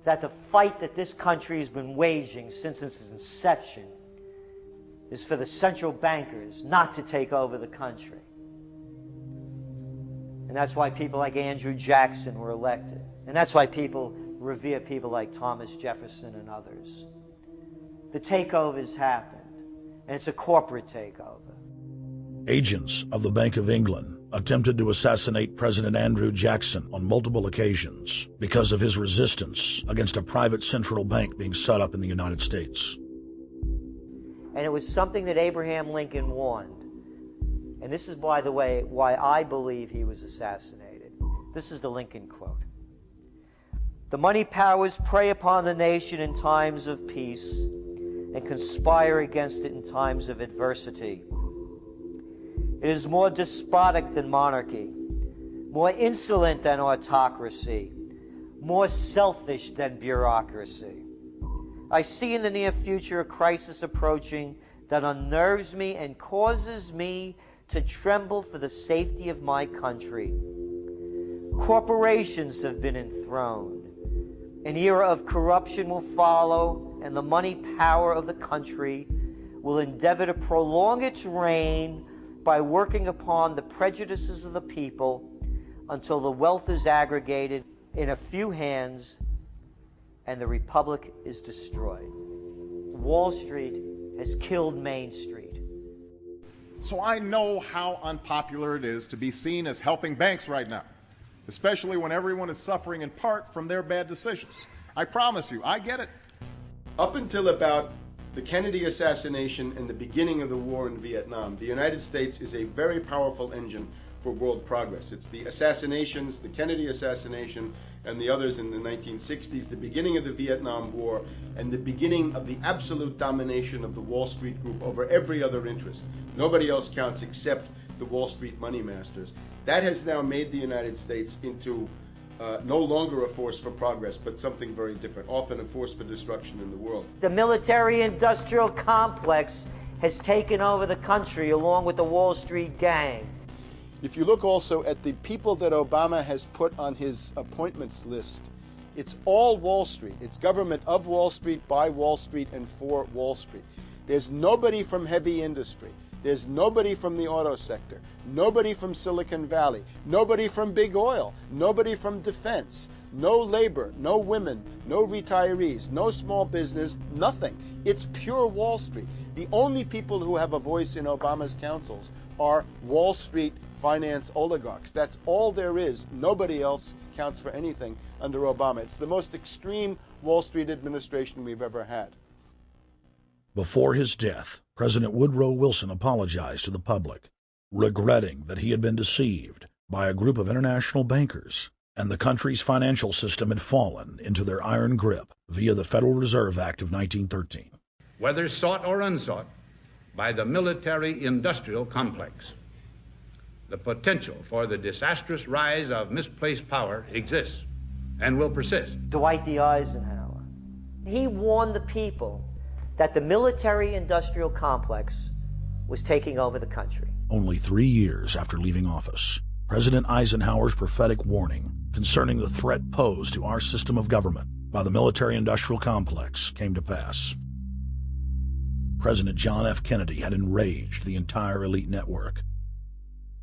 that the fight that this country has been waging since its inception is for the central bankers not to take over the country. And that's why people like Andrew Jackson were elected. And that's why people revere people like Thomas Jefferson and others. The takeover's happened, and it's a corporate takeover. Agents of the Bank of England attempted to assassinate President Andrew Jackson on multiple occasions because of his resistance against a private central bank being set up in the United States. And it was something that Abraham Lincoln warned. And this is, by the way, why I believe he was assassinated. This is the Lincoln quote. "The money powers prey upon the nation in times of peace and conspire against it in times of adversity. It is more despotic than monarchy, more insolent than autocracy, more selfish than bureaucracy. I see in the near future a crisis approaching that unnerves me and causes me to tremble for the safety of my country. Corporations have been enthroned. An era of corruption will follow, and the money power of the country will endeavor to prolong its reign by working upon the prejudices of the people until the wealth is aggregated in a few hands and the republic is destroyed." Wall Street has killed Main Street. So I know how unpopular it is to be seen as helping banks right now, especially when everyone is suffering in part from their bad decisions. I promise you, I get it. Up until about the Kennedy assassination and the beginning of the war in Vietnam, the United States is a very powerful engine for world progress. It's the assassinations, the Kennedy assassination, and the others in the 1960s, the beginning of the Vietnam War, and the beginning of the absolute domination of the Wall Street Group over every other interest. Nobody else counts except the Wall Street money masters. That has now made the United States into no longer a force for progress, but something very different, often a force for destruction in the world. The military-industrial complex has taken over the country along with the Wall Street gang. If you look also at the people that Obama has put on his appointments list, it's all Wall Street. It's government of Wall Street, by Wall Street, and for Wall Street. There's nobody from heavy industry. There's nobody from the auto sector, nobody from Silicon Valley, nobody from big oil, nobody from defense, no labor, no women, no retirees, no small business, nothing. It's pure Wall Street. The only people who have a voice in Obama's councils are Wall Street finance oligarchs. That's all there is. Nobody else counts for anything under Obama. It's the most extreme Wall Street administration we've ever had. Before his death, President Woodrow Wilson apologized to the public, regretting that he had been deceived by a group of international bankers and the country's financial system had fallen into their iron grip via the Federal Reserve Act of 1913. Whether sought or unsought by the military-industrial complex, the potential for the disastrous rise of misplaced power exists and will persist. Dwight D. Eisenhower, he warned the people that the military-industrial complex was taking over the country. Only 3 years after leaving office, President Eisenhower's prophetic warning concerning the threat posed to our system of government by the military-industrial complex came to pass. President John F. Kennedy had enraged the entire elite network.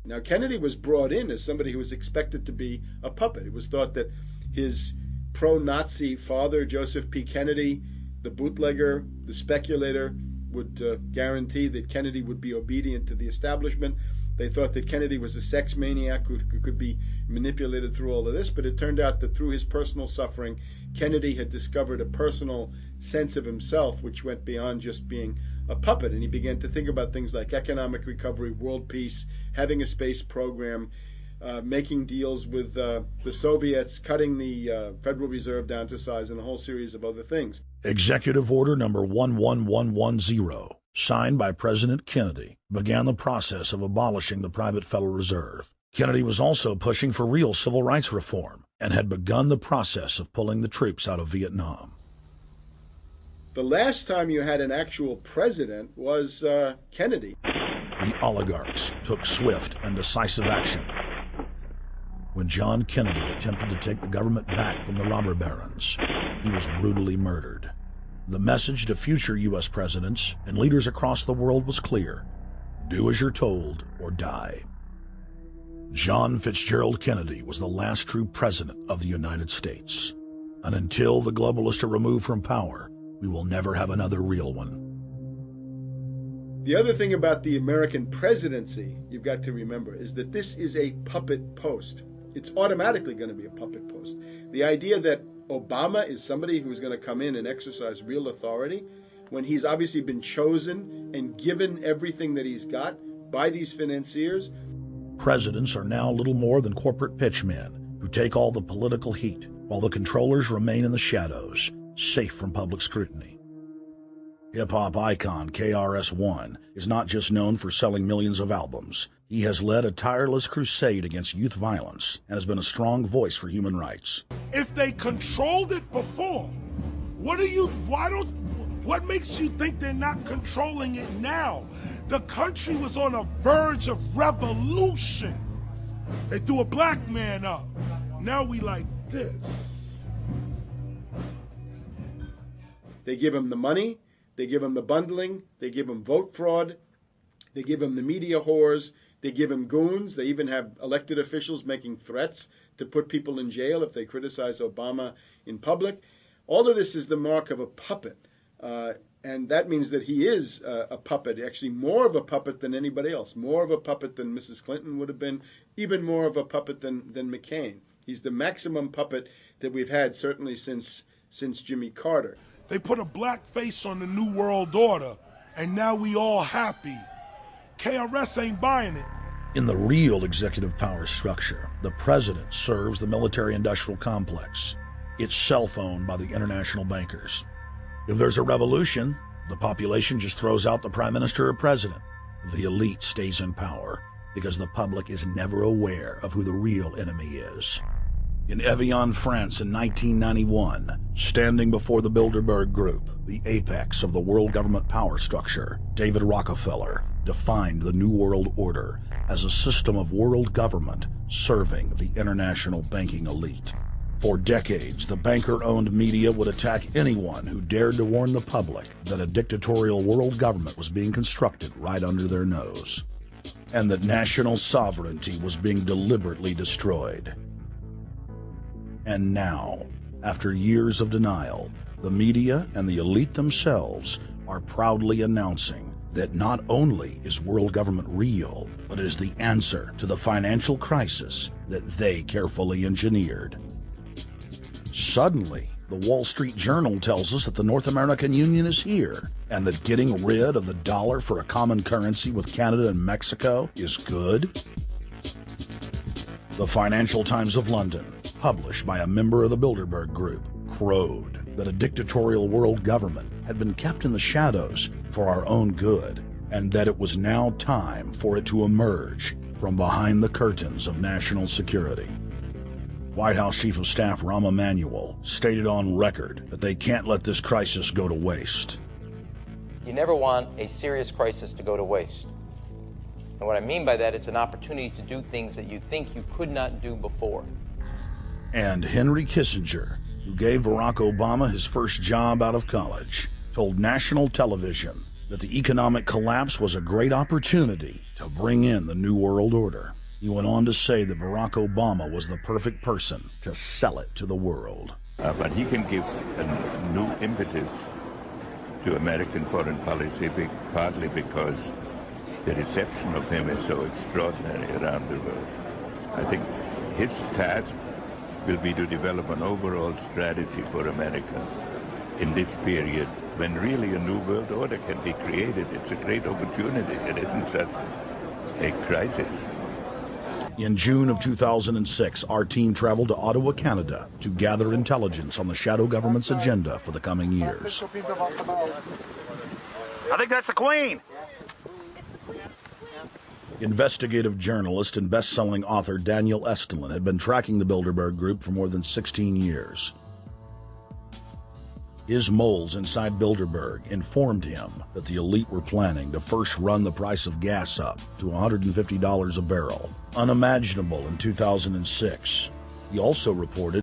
Now, Kennedy was brought in as somebody who was expected to be a puppet. It was thought that his pro-Nazi father, Joseph P. Kennedy, the bootlegger, the speculator, would guarantee that Kennedy would be obedient to the establishment. They thought that Kennedy was a sex maniac who could be manipulated through all of this, but it turned out that through his personal suffering, Kennedy had discovered a personal sense of himself which went beyond just being a puppet, and he began to think about things like economic recovery, world peace, having a space program, making deals with the Soviets, cutting the Federal Reserve down to size, and a whole series of other things. Executive Order number 11110, signed by President Kennedy, began the process of abolishing the private Federal Reserve. Kennedy was also pushing for real civil rights reform and had begun the process of pulling the troops out of Vietnam. The last time you had an actual president was Kennedy. The oligarchs took swift and decisive action. When John Kennedy attempted to take the government back from the robber barons, he was brutally murdered. The message to future U.S. presidents and leaders across the world was clear: do as you're told or die. John Fitzgerald Kennedy was the last true president of the United States. And until the globalists are removed from power, we will never have another real one. The other thing about the American presidency you've got to remember is that this is a puppet post. It's automatically going to be a puppet post. The idea that Obama is somebody who's going to come in and exercise real authority when he's obviously been chosen and given everything that he's got by these financiers. Presidents are now little more than corporate pitchmen who take all the political heat, while the controllers remain in the shadows, safe from public scrutiny. Hip-hop icon KRS-One is not just known for selling millions of albums. He has led a tireless crusade against youth violence and has been a strong voice for human rights. If they controlled it before, what makes you think they're not controlling it now? The country was on a verge of revolution. They threw a black man up. Now we like this. They give him the money, they give him the bundling, they give him vote fraud, they give him the media whores, they give him goons. They even have elected officials making threats to put people in jail if they criticize Obama in public. All of this is the mark of a puppet. And that means that he is a puppet, actually more of a puppet than anybody else, more of a puppet than Mrs. Clinton would have been, even more of a puppet than McCain. He's the maximum puppet that we've had certainly since Jimmy Carter. They put a black face on the New World Order, and now we all happy. KRS ain't buying it. In the real executive power structure, the president serves the military-industrial complex, itself owned by the international bankers. If there's a revolution, the population just throws out the prime minister or president. The elite stays in power because the public is never aware of who the real enemy is. In Evian, France in 1991, standing before the Bilderberg Group, the apex of the world government power structure, David Rockefeller defined the New World Order as a system of world government serving the international banking elite. For decades, the banker-owned media would attack anyone who dared to warn the public that a dictatorial world government was being constructed right under their nose, and that national sovereignty was being deliberately destroyed. And now, after years of denial, the media and the elite themselves are proudly announcing that not only is world government real, but is the answer to the financial crisis that they carefully engineered. Suddenly, the Wall Street Journal tells us that the North American Union is here, and that getting rid of the dollar for a common currency with Canada and Mexico is good. The Financial Times of London, published by a member of the Bilderberg Group, crowed that a dictatorial world government had been kept in the shadows for our own good, and that it was now time for it to emerge from behind the curtains of national security. White House Chief of Staff Rahm Emanuel stated on record that they can't let this crisis go to waste. You never want a serious crisis to go to waste. And what I mean by that, it's an opportunity to do things that you think you could not do before. And Henry Kissinger, who gave Barack Obama his first job out of college, told national television that the economic collapse was a great opportunity to bring in the New World Order. He went on to say that Barack Obama was the perfect person to sell it to the world. But he can give a new impetus to American foreign policy, partly because the reception of him is so extraordinary around the world. I think his task will be to develop an overall strategy for America in this period when really a new world order can be created. It's a great opportunity. It isn't such a crisis. In June of 2006, our team traveled to Ottawa, Canada, to gather intelligence on the shadow government's agenda for the coming years. I think that's the Queen. Investigative journalist and best-selling author Daniel Estulin had been tracking the Bilderberg Group for more than 16 years. His moles inside Bilderberg informed him that the elite were planning to first run the price of gas up to $150 a barrel, unimaginable in 2006. He also reported